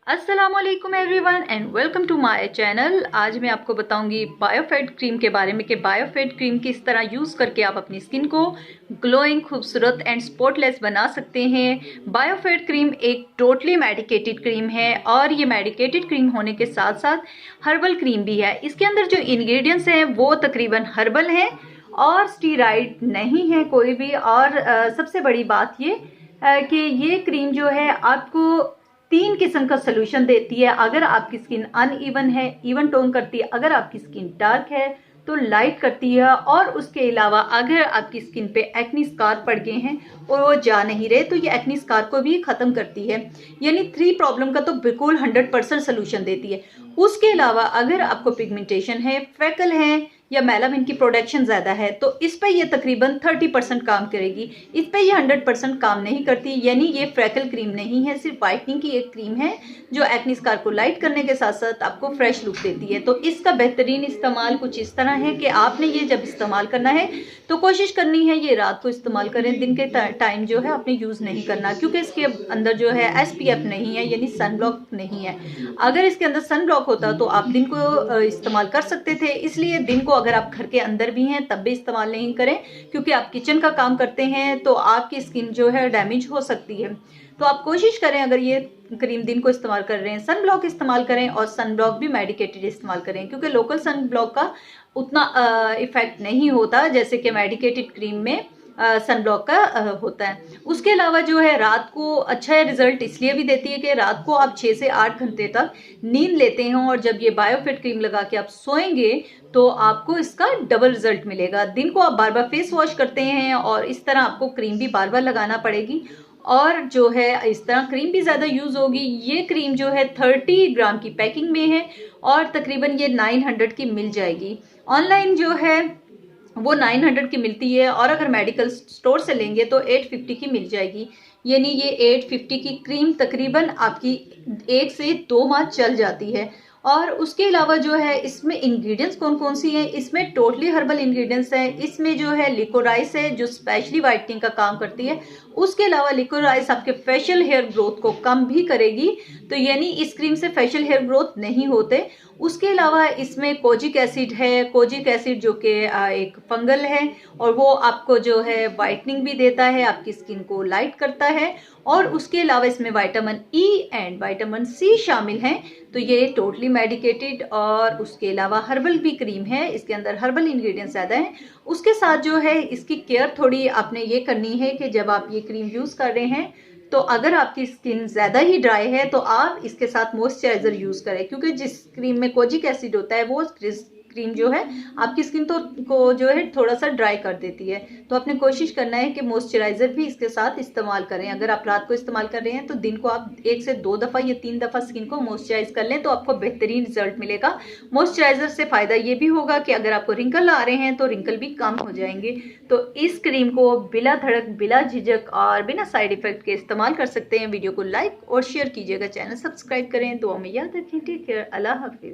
अस्सलामुअलैकुम everyone and welcome to my channel. आज मैं आपको बताऊंगी बायोफिट क्रीम के बारे में कि बायोफिट क्रीम किस तरह यूज़ करके आप अपनी स्किन को ग्लोइंग, खूबसूरत एंड स्पॉटलेस बना सकते हैं। बायोफिट क्रीम एक टोटली मेडिकेटेड क्रीम है और ये मेडिकेटेड क्रीम होने के साथ साथ हर्बल क्रीम भी है। इसके अंदर जो इंग्रेडिएंट्स हैं वो तकरीबन हर्बल हैं और स्टीराइड नहीं है कोई भी। और सबसे बड़ी बात ये कि ये क्रीम जो है आपको 3 किस्म का सोल्यूशन देती है। अगर आपकी स्किन अनइवन है, इवन टोन करती है। अगर आपकी स्किन डार्क है तो लाइट करती है। और उसके अलावा अगर आपकी स्किन पे एक्नी स्कार पड़ गए हैं और वो जा नहीं रहे तो ये एक्नी स्कार को भी ख़त्म करती है। यानी 3 प्रॉब्लम का तो बिल्कुल 100% सोल्यूशन देती है। उसके अलावा अगर आपको पिगमेंटेशन है, फ्रेकल है या मेलानिन की प्रोडक्शन ज़्यादा है तो इस पे ये तकरीबन 30% काम करेगी। इस पे ये 100% काम नहीं करती। यानी ये फ्रेकल क्रीम नहीं है, सिर्फ वाइटनिंग की एक क्रीम है जो एक्नी स्कार को लाइट करने के साथ साथ आपको फ्रेश लुक देती है। तो इसका बेहतरीन इस्तेमाल कुछ इस तरह है कि आपने ये जब इस्तेमाल करना है तो कोशिश करनी है ये रात को इस्तेमाल करें। दिन के टाइम जो है आपने यूज़ नहीं करना, क्योंकि इसके अंदर जो है SPF नहीं है, यानी सन ब्लॉक नहीं है। अगर इसके अंदर सन ब्लॉक होता तो आप दिन को इस्तेमाल कर सकते थे। इसलिए दिन को अगर आप घर के अंदर भी हैं तब भी इस्तेमाल नहीं करें, क्योंकि आप किचन का काम करते हैं तो आपकी स्किन जो है डैमेज हो सकती है। तो आप कोशिश करें अगर ये क्रीम दिन को इस्तेमाल कर रहे हैं सन ब्लॉक इस्तेमाल करें, और सन ब्लॉक भी मेडिकेटेड इस्तेमाल करें, क्योंकि लोकल सन ब्लॉक का उतना इफेक्ट नहीं होता जैसे कि मेडिकेटेड क्रीम में सन ब्लॉक का होता है। उसके अलावा जो है रात को अच्छा रिजल्ट इसलिए भी देती है कि रात को आप 6 से 8 घंटे तक नींद लेते हैं और जब ये बायोफिट क्रीम लगा के आप सोएंगे तो आपको इसका डबल रिजल्ट मिलेगा। दिन को आप बार बार फेस वॉश करते हैं और इस तरह आपको क्रीम भी बार बार लगाना पड़ेगी और जो है इस तरह क्रीम भी ज़्यादा यूज़ होगी। ये क्रीम जो है 30 ग्राम की पैकिंग में है और तकरीबन ये 900 की मिल जाएगी। ऑनलाइन जो है वो 900 की मिलती है और अगर मेडिकल स्टोर से लेंगे तो 850 की मिल जाएगी। यानी ये 850 की क्रीम तकरीबन आपकी 1 से 2 माह चल जाती है। और उसके अलावा जो है इसमें इंग्रेडिएंट्स कौन कौन सी हैं, इसमें टोटली हर्बल इंग्रेडिएंट्स हैं। इसमें जो है लिकोराइस है जो स्पेशली वाइटनिंग का काम करती है। उसके अलावा लिकोराइस आपके फेशियल हेयर ग्रोथ को कम भी करेगी, तो यानी इस क्रीम से फेशियल हेयर ग्रोथ नहीं होते। उसके अलावा इसमें कोजिक एसिड है, कोजिक एसिड जो कि एक फंगल है और वो आपको जो है वाइटनिंग भी देता है, आपकी स्किन को लाइट करता है। और उसके अलावा इसमें vitamin E and vitamin C शामिल हैं। तो ये टोटली मेडिकेटेड और उसके अलावा हर्बल भी क्रीम है, इसके अंदर हर्बल इंग्रेडिएंट्स ज़्यादा हैं। उसके साथ जो है इसकी केयर थोड़ी आपने ये करनी है कि जब आप ये क्रीम यूज़ कर रहे हैं तो अगर आपकी स्किन ज़्यादा ही ड्राई है तो आप इसके साथ मॉइस्चराइज़र यूज़ करें, क्योंकि जिस क्रीम में कोजिक एसिड होता है वो क्रीम जो है आपकी स्किन को जो है थोड़ा सा ड्राई कर देती है। तो आपने कोशिश करना है कि मॉइस्चराइज़र भी इसके साथ इस्तेमाल करें। अगर आप रात को इस्तेमाल कर रहे हैं तो दिन को आप 1 से 2 दफ़ा या 3 दफ़ा स्किन को मॉइस्चराइज कर लें तो आपको बेहतरीन रिजल्ट मिलेगा। मॉइस्चराइज़र से फ़ायदा ये भी होगा कि अगर आपको रिंकल आ रहे हैं तो रिंकल भी कम हो जाएंगे। तो इस क्रीम को बिला धड़क, बिला झिझक और बिना साइड इफ़ेक्ट के इस्तेमाल कर सकते हैं। वीडियो को लाइक और शेयर कीजिएगा, चैनल सब्सक्राइब करें। दुआ में याद रखें। टेक केयर, अल्लाह हाफिज़।